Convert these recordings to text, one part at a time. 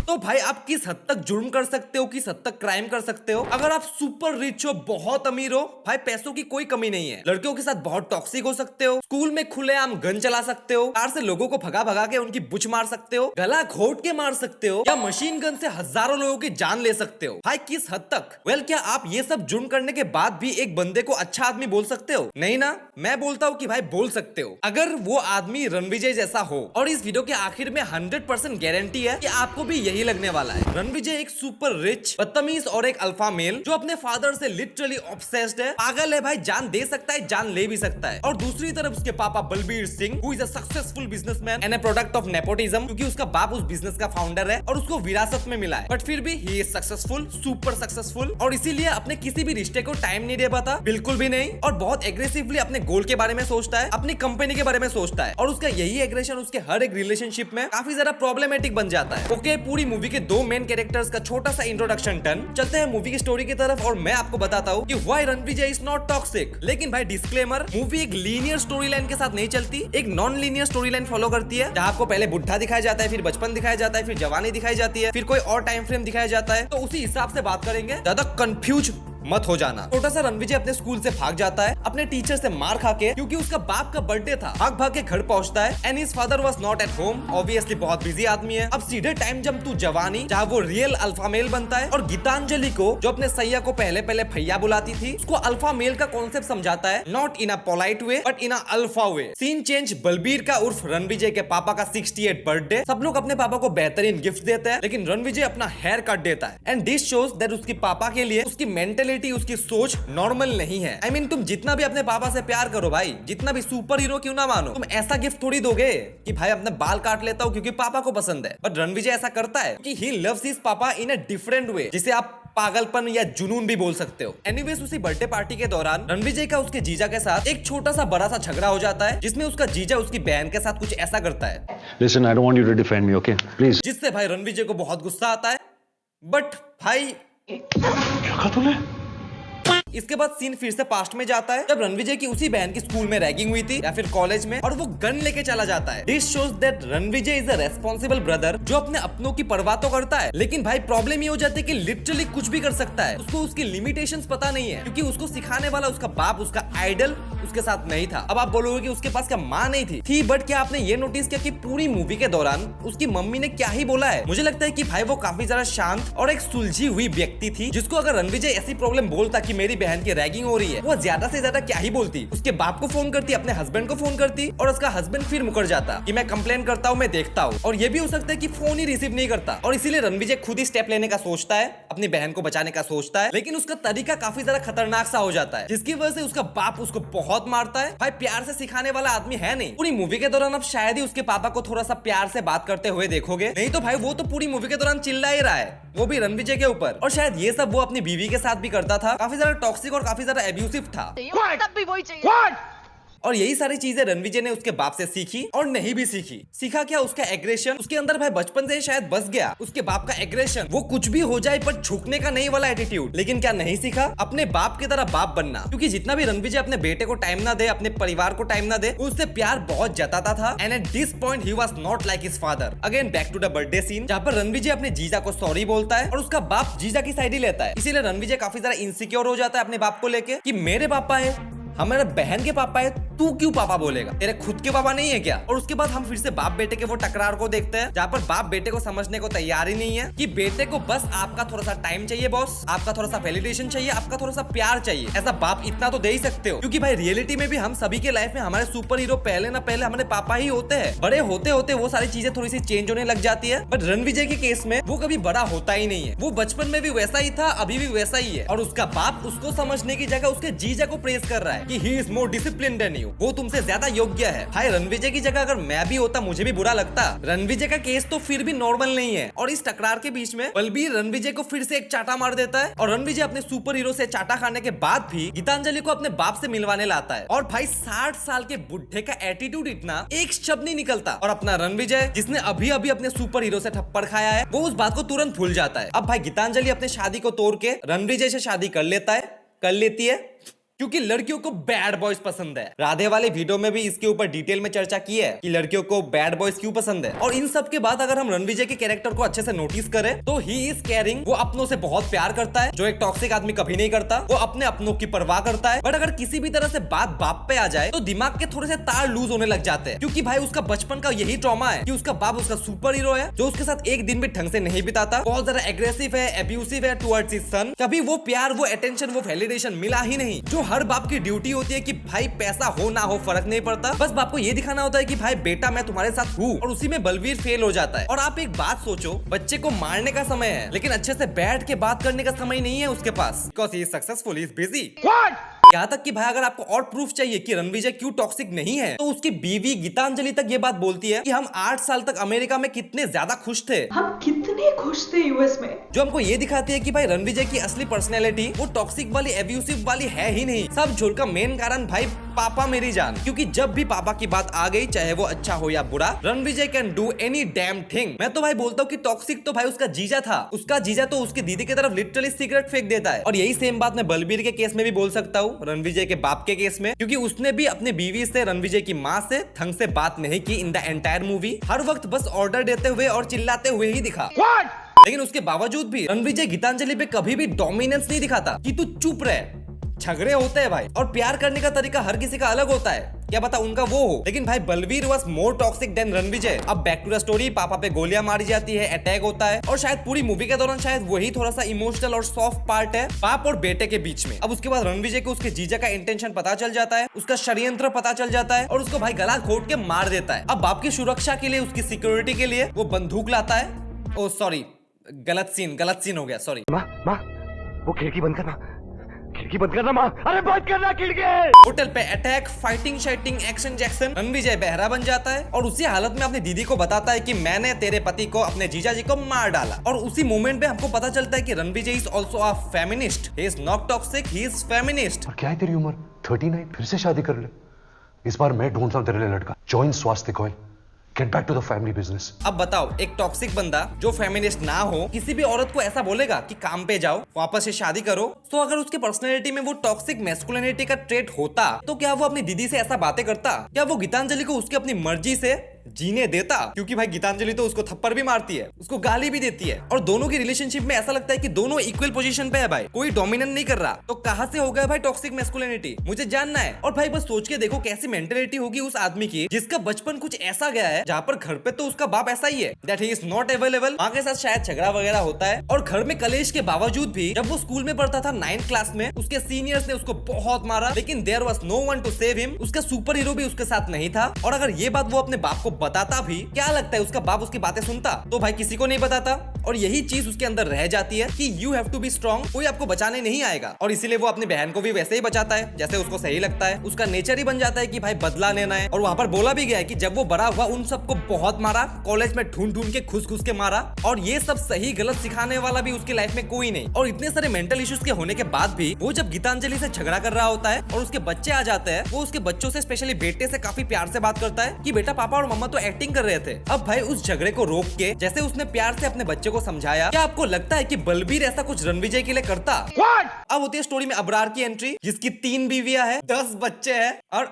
तो भाई आप किस हद तक जुर्म कर सकते हो, किस हद तक क्राइम कर सकते हो? अगर आप सुपर रिच हो, बहुत अमीर हो, भाई पैसों की कोई कमी नहीं है। लड़कियों के साथ बहुत टॉक्सिक हो सकते हो, स्कूल में खुलेआम गन चला सकते हो, कार से लोगों को भगा भगा के उनकी बुच मार सकते हो, गला घोट के मार सकते हो, या मशीन गन से हजारों लोगों की जान ले सकते हो। भाई किस हद तक? क्या आप ये सब जुर्म करने के बाद भी एक बंदे को अच्छा आदमी बोल सकते हो? नहीं ना। मैं बोलता हूँ कि भाई बोल सकते हो, अगर वो आदमी रणविजय जैसा हो। और इस वीडियो के आखिर में 100% गारंटी है कि आपको भी यही लगने वाला है। रणविजय एक सुपर रिच, बदतमीज और एक अल्फा मेल जो अपने फादर से लिटरली ऑब्सेस्ड है, पागल है भाई, जान दे सकता है, जान ले भी सकता है। और दूसरी तरफ उसके पापा Balbir Singh, who is a successful businessman and a product of nepotism, क्योंकि उसका बाप उस बिजनेस का फाउंडर है और उसको विरासत में मिला है। बट फिर भी ही इज सक्सेसफुल, सुपर सक्सेसफुल, और इसीलिए अपने किसी भी रिश्ते को टाइम नहीं दे पाता, बिल्कुल भी नहीं। और बहुत एग्रेसिवली अपने गोल के बारे में सोचता है, अपनी कंपनी के बारे में सोचता है, और उसका यही एग्रेशन उसके हर एक रिलेशनशिप में काफी ज्यादा प्रॉब्लमेटिक बन जाता है। ओके, पूरी मूवी के दो मेन कैरेक्टर्स का छोटा सा इंट्रोडक्शन डन। चलते हैं मूवी की स्टोरी की तरफ और मैं आपको बताता हूँ कि why Ranvijay is not toxic. लेकिन भाई डिस्क्लेमर, मूवी एक लीनियर स्टोरी लाइन के साथ नहीं चलती, एक non linear story line follow करती है, जहाँ आपको पहले बुढ़ा दिखाया जाता है, फिर बचपन दिखाया जाता है, फिर जवानी दिखाई जाती है, फिर कोई और टाइम फ्रेम दिखाया जाता है। तो उसी हिसाब से बात करेंगे, ज्यादा कंफ्यूज मत हो जाना। छोटा सा रणविजय अपने स्कूल से भाग जाता है, अपने टीचर से मार खा के, क्योंकि उसका बाप का बर्थडे था। भाग भाग के घर पहुंचता है and his father was not at home. Obviously बहुत बिजी आदमी है। अब सीधे टाइम जंप टू जवानी, जहाँ वो रियल अल्फा मेल बनता है और गीतांजलि को, जो अपने सैया को पहले पहले भैया बुलाती थी, उसको अल्फा मेल का कॉन्सेप्ट समझाता है, not in a polite way but in a alpha way. Scene change, Balbir का उर्फ रणविजय के पापा का 68 बर्थडे। सब लोग अपने पापा को बेहतरीन गिफ्ट देते हैं, लेकिन रणविजय अपना हेयर कट देता है। एंड दिस शोज दैट उसके पापा के लिए उसकी मेंटेलिटी, उसकी सोच नॉर्मल नहीं है। I mean, तुम जितना भी अपने पापा से प्यार करो भाई, जितना भी सुपर हीरो क्यों ना मानो, तुम ऐसा गिफ्ट थोड़ी दोगे कि भाई अपने बाल काट लेता हूँ क्योंकि पापा को पसंद है। बट रणविजय ऐसा करता है कि ही लव्स हिज पापा इन अ डिफरेंट वे, जिसे आप पागलपन या जुनून भी बोल सकते हो। एनीवेज, उसी बर्थडे पार्टी के दौरान रणविजय का उसके जीजा के साथ एक छोटा सा बड़ा सा झगड़ा हो जाता है, जिसमें उसका जीजा उसकी बहन के साथ कुछ ऐसा करता है। Listen, I don't want you to defend me, okay? Please. जिससे भाई रणविजय को बहुत गुस्सा आता है। बट भाई क्या कहा तूने? इसके बाद सीन फिर से पास्ट में जाता है, जब रणविजय की उसी बहन की स्कूल में रैगिंग हुई थी या फिर कॉलेज में, और वो गन लेके चला जाता है। This shows that Ranvijay is a responsible brother, जो अपने अपनों की परवाह तो करता है, लेकिन भाई प्रॉब्लम ये हो जाती है कि लिटरली कुछ भी कर सकता है। उसको उसकी लिमिटेशंस पता नहीं है, क्योंकि उसको सिखाने वाला उसका बाप, उसका आइडल उसके साथ नहीं था। अब आप बोलोगे कि उसके पास क्या माँ नहीं थी? बट क्या आपने ये नोटिस किया कि पूरी मूवी के दौरान उसकी मम्मी ने क्या ही बोला है? मुझे लगता है कि भाई वो काफी ज्यादा शांत और एक सुलझी हुई व्यक्ति थी, जिसको अगर रणविजय ऐसी प्रॉब्लम बोलता कि मेरी बहन की रैगिंग हो रही है, वो ज्यादा से ज्यादा क्या ही बोलती, उसके बाप को फोन करती, अपने हस्बैंड को फोन करती, और उसका हस्बैंड फिर मुकर जाता कि मैं कंप्लेन करता हूँ, मैं देखता हूँ। और ये भी हो सकता है कि फोन ही रिसीव नहीं करता, और इसीलिए रणविजय खुद ही स्टेप लेने का सोचता है, अपनी बहन को बचाने का सोचता है, लेकिन उसका तरीका काफी ज्यादा खतरनाक सा हो जाता है, जिसकी वजह से उसका बाप उसको बहुत मारता है। भाई प्यार से सिखाने वाला आदमी है नहीं। पूरी मूवी के दौरान अब शायद ही उसके पापा को थोड़ा सा प्यार से बात करते हुए देखोगे, नहीं तो भाई वो तो पूरी मूवी के दौरान चिल्ला ही रहा है, वो भी रणविजय के ऊपर। और शायद ये सब वो अपनी बीवी के साथ भी करता था, काफी ज्यादा टॉक्सिक और काफी ज्यादा एब्यूसिव था। तब भी वही चाहिए। और यही सारी चीजें रणविजय ने उसके बाप से सीखी और नहीं भी सीखी। सीखा क्या? उसका एग्रेशन उसके अंदर भाई बचपन से शायद बस गया। उसके बाप का एग्रेशन, वो कुछ भी हो जाए पर झुकने का नहीं वाला एटीट्यूड। लेकिन क्या नहीं सीखा? अपने बाप की तरह बाप बनना। क्योंकि जितना भी रणविजय अपने बेटे को टाइम ना दे, अपने परिवार को टाइम ना दे, उससे प्यार बहुत जताता था। And at this point he was not like his father. Again back to the birthday scene, जहाँ पर रणविजय अपने जीजा को सॉरी बोलता है और उसका बाप जीजा की साइड ही लेता है। इसीलिए रणविजय काफी ज्यादा इनसिक्योर हो जाता है अपने बाप को लेके कि मेरे पापा है, हमारे बहन के पापा है, तू क्यों पापा बोलेगा? तेरे खुद के पापा नहीं है क्या? और उसके बाद हम फिर से बाप बेटे के वो टकरार को देखते हैं, जहाँ पर बाप बेटे को समझने को तैयार ही नहीं है कि बेटे को बस आपका थोड़ा सा टाइम चाहिए बॉस, आपका थोड़ा सा वैलिडेशन चाहिए, आपका थोड़ा सा प्यार चाहिए। ऐसा बाप इतना तो दे ही सकते हो, क्योंकि भाई रियलिटी में भी हम सभी के लाइफ में हमारे सुपर हीरो पहले ना पहले हमारे पापा ही होते हैं। बड़े होते होते वो सारी चीजें थोड़ी सी चेंज होने लग जाती है। बट रणविजय के केस में वो कभी बड़ा होता ही नहीं है। वो बचपन में भी वैसा ही था, अभी भी वैसा ही है। और उसका बाप उसको समझने की जगह उसके जीजा को प्रेज कर रहा है कि he is more disciplined than you, वो तुमसे ज्यादा योग्य है। भाई रणविजय की जगह अगर मैं भी होता, मुझे भी बुरा लगता। रणविजय का केस तो फिर भी नॉर्मल नहीं है। और इस टकरार के बीच में बलबीर रणविजय को फिर से एक चाटा मार देता है, और रणविजय अपने सुपर हीरो से चाटा खाने के बाद भी गीतांजलि को अपने बाप से मिलवाने लाता है। और भाई 60 साल के बुढ़े का एटीट्यूड इतना, एक शब्द नहीं निकलता। और अपना रणविजय, जिसने अभी अभी अपने सुपर हीरो से थप्पड़ खाया है, वो उस बात को तुरंत भूल जाता है। अब भाई गीतांजलि अपने शादी को तोड़ के रणविजय से शादी कर लेती है। क्योंकि लड़कियों को बैड बॉयज पसंद है। राधे वाले वीडियो में भी इसके ऊपर डिटेल में चर्चा की है कि लड़कियों को बैड बॉयज क्यों पसंद है। और इन सब के बाद अगर हम रणविजय के कैरेक्टर को अच्छे से नोटिस करें तो ही इज केयरिंग, वो अपनों से बहुत प्यार करता है, जो एक टॉक्सिक आदमी कभी नहीं करता। वो अपने अपनों की परवाह करता है। बट अगर किसी भी तरह से बात बाप पे आ जाए तो दिमाग के थोड़े से तार लूज होने लग जाते हैं, क्योंकि भाई उसका बचपन का यही ट्रॉमा है कि उसका बाप उसका सुपर हीरो है, जो उसके साथ एक दिन भी ढंग से नहीं बिताता, बहुत ज्यादा एग्रेसिव है, एब्यूसिव है टुवर्ड्स हिज सन। कभी वो प्यार, वो अटेंशन, वो वैलिडेशन मिला ही नहीं, जो हर बाप की ड्यूटी होती है कि भाई पैसा हो ना हो फर्क नहीं पड़ता, बस बाप को ये दिखाना होता है कि भाई बेटा मैं तुम्हारे साथ हूँ। और उसी में बलवीर फेल हो जाता है। और आप एक बात सोचो, बच्चे को मारने का समय है लेकिन अच्छे से बैठ के बात करने का समय नहीं है उसके पास, because he is successful, he is busy. यहाँ तक कि भाई अगर आपको और प्रूफ चाहिए कि रणविजय क्यों टॉक्सिक नहीं है, तो उसकी बीवी गीतांजलि तक ये बात बोलती है कि हम 8 साल तक अमेरिका में कितने ज्यादा खुश थे, हम कितने खुश थे यूएस में। जो हमको ये दिखाती है कि भाई रणविजय की असली पर्सनैलिटी वो टॉक्सिक वाली, एब्यूसिव वाली है ही नहीं। सब झोल का मेन कारण भाई पापा मेरी जान, क्योंकि जब भी पापा की बात आ गई, चाहे वो अच्छा हो या बुरा, Ranvijay can do any damn thing. मैं तो भाई बोलता हूँ कि टॉक्सिक तो भाई उसका जीजा था। उसका जीजा तो उसकी दीदी की तरफ लिटरली सिगरेट फेंक देता है। और यही सेम बात मैं बलबीर के केस में भी बोल सकता हूँ, रणविजय के बाप के केस में, क्योंकि उसने भी अपनी बीवी से, रणविजय की माँ से ढंग से बात नहीं की इन द एंटायर मूवी। हर वक्त बस ऑर्डर देते हुए और चिल्लाते हुए ही दिखा। लेकिन उसके बावजूद भी रणविजय गीतांजलि पे कभी भी डोमिनेंस नहीं दिखाता कि तू चुप रहे। झगड़े होते हैं भाई, और प्यार करने का तरीका हर किसी का अलग होता है, क्या पता उनका वो हो। लेकिन भाई Balvir was more toxic than Ranvijay. अब बैक टू द स्टोरी, पापा पे गोलियां मारी जाती है, अटैक होता है, और शायद पूरी मूवी के दौरान शायद वही थोड़ा सा इमोशनल और सॉफ्ट पार्ट है बाप और बेटे के बीच में। अब उसके बाद रणविजय को उसके जीजा का इंटेंशन पता चल जाता है, उसका षड्यंत्र पता चल जाता है, और उसको भाई गला घोट के मार देता है। अब बाप की सुरक्षा के लिए, उसकी सिक्योरिटी के लिए वो बंदूक लाता है। ओ सॉरी, गलत सीन हो गया, सॉरी। माँ, वो खिड़की बंद करना, खिड़की बंद करना माँ, अरे बंद करना खिड़की। होटल पे अटैक, फाइटिंग, शाइटिंग, एक्शन जैक्शन। रणविजय बहरा बन जाता है और उसी हालत में अपनी दीदी को बताता है कि मैंने तेरे पति को, अपने जीजा जी को मार डाला। और उसी मोमेंट पे हमको पता चलता है कि Ranvijay is also a feminist. He is not toxic, he is feminist. और क्या है तेरी उम्र 39, फिर से शादी कर ले। इस बार मैं ढूंढता हूँ तेरे लिए लड़का। Join Swastik oil, get back to the family business. अब बताओ, एक टॉक्सिक बंदा जो फेमिनिस्ट ना हो किसी भी औरत को ऐसा बोलेगा कि काम पे जाओ, वापस से शादी करो? तो अगर उसकी पर्सनैलिटी में वो टॉक्सिक मैस्कुलिनिटी का ट्रेट होता तो क्या वो अपनी दीदी से ऐसा बातें करता? क्या वो गीतांजलि को उसकी अपनी मर्जी से जीने देता? क्योंकि भाई गीतांजलि तो उसको थप्पड़ भी मारती है, उसको गाली भी देती है, और दोनों की रिलेशनशिप में ऐसा लगता है कि दोनों इक्वल पोजीशन पे है भाई, कोई डोमिनेंट नहीं कर रहा। तो कहां से हो गया भाई टॉक्सिक मैस्कुलिनिटी? मुझे जानना है। और भाई बस सोच के देखो कैसी मेंटेलिटी होगी उस आदमी की जिसका बचपन कुछ ऐसा गया है जहां पर घर पे तो उसका बाप ऐसा ही है, that he is not available. माँ के साथ शायद झगड़ा वगैरह होता है, और घर में कलेश के बावजूद भी जब वो स्कूल में पढ़ता था 9th क्लास में, उसके सीनियर्स ने उसको बहुत मारा, लेकिन there was no one to save him. उसका सुपर हीरो भी उसके साथ नहीं था। और अगर ये बात वो अपने बाप को बताता भी, क्या लगता है उसका बाप उसकी बातें सुनता? तो भाई किसी को नहीं बताता। और यही चीज उसके अंदर रह जाती है कि you have to be strong, कोई आपको बचाने नहीं आएगा। और इसीलिए वो अपनी बहन को भी वैसे ही बचाता है जैसे उसको सही लगता है। उसका नेचर ही बन जाता है कि भाई बदला लेना है। और वहां पर बोला भी गया है कि जब वो बड़ा हुआ उन सबको बहुत मारा, कॉलेज में ढूंढ के खुश के मारा। और ये सब सही गलत सिखाने वाला भी उसकी लाइफ में कोई नहीं। और इतने सारे मेंटल इश्यूज के होने के बाद भी वो जब गीतांजलि से झगड़ा कर रहा होता है और उसके बच्चे आ जाते हैं, वो उसके बच्चों से, स्पेशली बेटे से काफी प्यार से बात करता है कि बेटा पापा और मम्मा तो एक्टिंग कर रहे थे। अब भाई उस झगड़े को रोक के जैसे उसने प्यार से अपने बच्चे को समझाया, क्या आपको लगता है कि बलबीर ऐसा कुछ रणविजय के लिए करता? अब होती है स्टोरी में अबरार की एंट्री, जिसकी 3 बीवियां हैं, 10 बच्चे हैं, और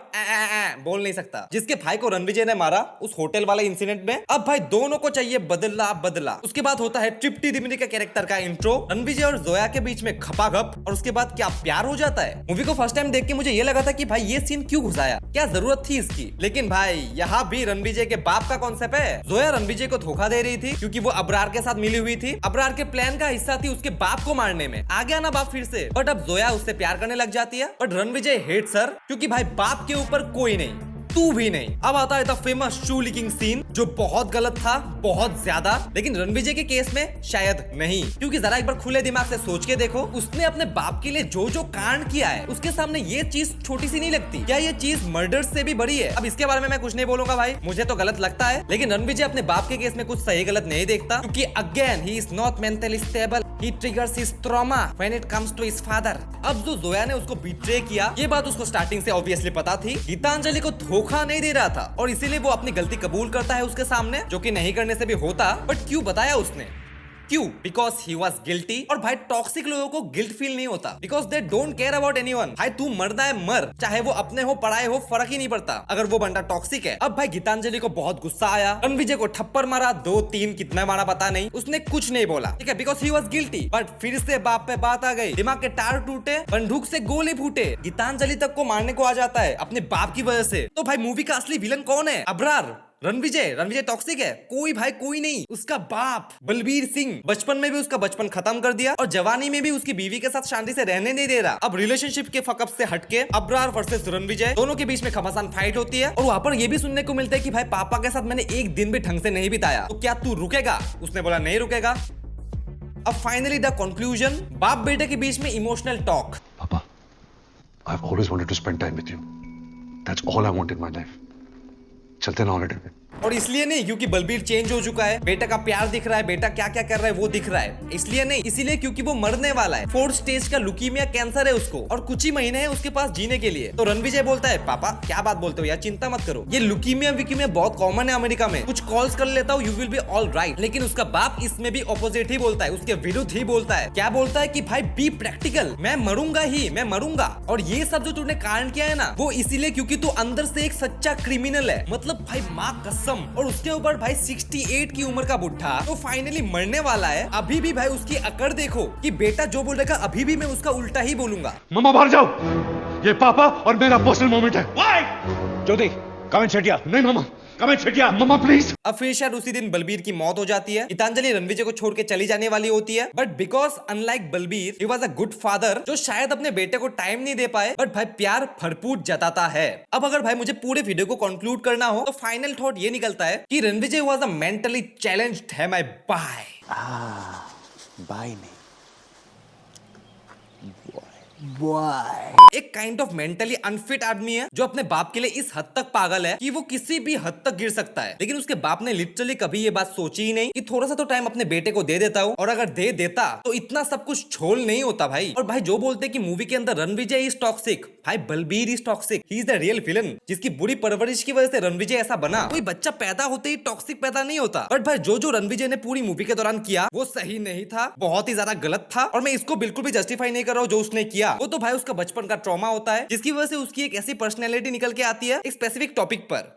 बोल नहीं सकता, जिसके भाई को रणविजय ने मारा उस होटल वाले इंसिडेंट में। अब भाई दोनों को चाहिए बदला। उसके बाद होता है तृप्ति डिमरी का कैरेक्टर का इंट्रो, रणविजय और जोया के बीच में खपाखप, और उसके बाद क्या प्यार हो जाता है। मूवी को फर्स्ट टाइम देख के मुझे ये लगा था कि भाई ये सीन क्यों घुसाया, क्या जरूरत थी इसकी? लेकिन भाई यहाँ भी रणविजय के बाप का कॉन्सेप्ट है। जोया रणविजय को धोखा दे रही थी क्योंकि वो अबरार के साथ मिली हुई थी। अबरार के प्लान का हिस्सा थी उसके बाप को मारने में। आ गया ना बाप फिर से। बट अब जोया उससे प्यार करने लग जाती है। बट रणविजय हेट सर, क्योंकि भाई बाप के ऊपर कोई नहीं, तू भी नहीं। अब आता है the famous shoe licking scene, जो बहुत गलत था, बहुत ज्यादा। लेकिन रणविजय के केस में शायद नहीं, क्योंकि जरा एक बार खुले दिमाग से सोच के देखो, उसने अपने बाप के लिए जो जो कांड किया है, उसके सामने ये चीज छोटी सी नहीं लगती। क्या ये चीज मर्डर से भी बड़ी है? अब इसके बारे में मैं कुछ नहीं बोलूंगा भाई, मुझे तो गलत लगता है। लेकिन रणविजय अपने बाप के केस में कुछ सही गलत नहीं देखता, क्योंकि again he is not mentally stable, he triggers his trauma when it comes to his father. अब जो जोया ने उसको बिट्रे किया, ये बात उसको स्टार्टिंग से ऑब्वियसली पता थी। गीतांजलि को धोखा नहीं दे रहा था, और इसीलिए वो अपनी गलती कबूल करता है उसके सामने, जो कि नहीं करने से भी होता। बट क्यों बताया उसने? क्यों? Because he was guilty. और भाई टॉक्सिक लोगों को गिल्ट फील नहीं होता because they don't care about anyone. भाई तू मरना है मर, चाहे वो अपने हो पराए हो, फर्क ही नहीं पड़ता अगर वो बंदा टॉक्सिक है। अब भाई गीतांजलि को बहुत गुस्सा आया, रणविजय को थप्पड़ मारा, 2-3 कितना मारा पता नहीं, उसने कुछ नहीं बोला, ठीक है, because he was guilty. But फिर से बाप पे बात आ गई, दिमाग के टार टूटे, बंदूक से गोले फूटे, गीतांजलि तक को मारने को आ जाता है अपने बाप की वजह से। तो भाई मूवी का असली विलन कौन है? अबरार? रणविजय टॉक्सिक है? कोई भाई कोई नहीं, उसका बाप बलबीर सिंह बचपन में भी उसका बचपन खत्म कर दिया और जवानी में भी उसकी बीवी के साथ शांति से रहने नहीं दे रहा। अब रिलेशनशिप के फकअप से हटके अबरार वर्सेस रणविजय, दोनों के बीच में घमासान फाइट होती है और वहां पर ये भी सुनने को मिलता है कि भाई पापा के साथ मैंने एक दिन भी ढंग से नहीं बिताया, तो क्या तू रुकेगा? उसने बोला नहीं रुकेगा। अब फाइनली द कंक्लूजन, बाप बेटे के बीच में emotional talk. Papa, I've always wanted to spend time with you. That's all I want in my life. चलते ना हॉलिडे पे। और इसलिए नहीं क्योंकि बलबीर चेंज हो चुका है, बेटा का प्यार दिख रहा है, बेटा क्या क्या कर रहा है वो दिख रहा है, इसलिए नहीं, इसीलिए क्योंकि वो मरने वाला है। 4th स्टेज का लुकीमिया कैंसर है उसको और कुछ ही महीने हैं उसके पास जीने के लिए। तो रणविजय बोलता है पापा क्या बात बोलते हो यार, चिंता मत करो, ये लुकीमिया विकीमिया बहुत कॉमन है अमेरिका में, कुछ कॉल्स कर लेता हूँ, you will be all right. लेकिन उसका बाप इसमें भी ऑपोजिट ही बोलता है, उसके विरुद्ध ही बोलता है। क्या बोलता है कि भाई बी प्रैक्टिकल, मैं मरूंगा ही, मैं मरूंगा। और ये सब जो तूने कांड किया है ना, वो इसीलिए क्योंकि तू अंदर से एक सच्चा क्रिमिनल है। मतलब भाई माँ कसम। और उसके ऊपर भाई 68 की उम्र का बुढ़ा तो फाइनली मरने वाला है। अभी भी भाई उसकी अकड़ देखो कि बेटा जो बोलेगा अभी भी मैं उसका उल्टा ही बोलूंगा। मम्मा बाहर जाओ, ये पापा और मेरा पर्सनल मोमेंट है। ज्योति कम इन शेटिया, नहीं मामा, कम इन शेटिया। मम्मा प्लीज। अब फिर शायद उसी दिन बलबीर की मौत हो जाती है। गीतांजलि रणविजय को छोड़ के चली जाने वाली होती है, but because unlike Balbir he was a good father जो शायद अपने बेटे को टाइम नहीं दे पाए, बट भाई प्यार भरपूर जताता है। अब अगर भाई मुझे पूरे वीडियो को कंक्लूड करना हो तो फाइनल थॉट ये निकलता है कि Ranvijay was a mentally challenged है माय बाय। बाय नहीं, एक काइंड ऑफ मेंटली अनफिट आदमी है जो अपने बाप के लिए इस हद तक पागल है कि वो किसी भी हद तक गिर सकता है। लेकिन उसके बाप ने लिटरली कभी ये बात सोची ही नहीं कि थोड़ा सा तो टाइम अपने बेटे को दे देता हूँ, और अगर दे देता तो इतना सब कुछ छोल नहीं होता भाई। और भाई जो बोलते हैं कि मूवी के अंदर रणविजय इज टॉक्सिक, भाई Balbir is toxic, he is the real villain जिसकी बुरी परवरिश की वजह से रणविजय ऐसा बना। कोई बच्चा पैदा होते ही टॉक्सिक पैदा नहीं होता। बट भाई जो रणविजय ने पूरी मूवी के दौरान किया वो सही नहीं था, बहुत ही ज्यादा गलत था। और मैं इसको बिल्कुल भी जस्टिफाई नहीं कर रहा हूँ जो उसने किया, वो तो भाई उसका बचपन का ट्रॉमा होता है जिसकी वजह से उसकी एक ऐसी पर्सनैलिटी निकल के आती है एक स्पेसिफिक टॉपिक पर,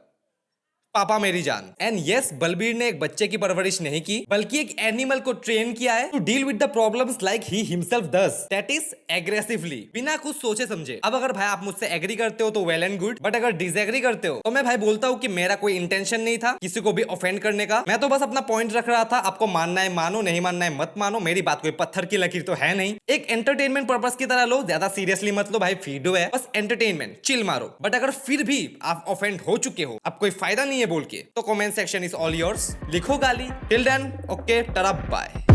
पापा मेरी जान। एंड यस, बलबीर ने एक बच्चे की परवरिश नहीं की बल्कि एक एनिमल को ट्रेन किया है to deal with the problems like he himself does, that is aggressively, बिना कुछ सोचे समझे। अब अगर भाई आप मुझसे एग्री करते हो तो वेल एंड गुड, बट अगर डिसएग्री करते हो तो मैं भाई बोलता हूँ कि मेरा कोई इंटेंशन नहीं था किसी को भी ऑफेंड करने का। मैं तो बस अपना पॉइंट रख रहा था, आपको मानना है मानो, नहीं मानना है मत मानो, मेरी बात कोई पत्थर की लकीर तो है नहीं। एक एंटरटेनमेंट पर्पस की तरह लो, ज्यादा सीरियसली मत लो भाई, वीडियो है बस एंटरटेनमेंट, चिल मारो। बट अगर फिर भी आप ऑफेंड हो चुके हो, अब कोई फायदा नहीं है बोल के, तो comment section is all yours, लिखो गाली। टिल देन ओके, टरा बाय।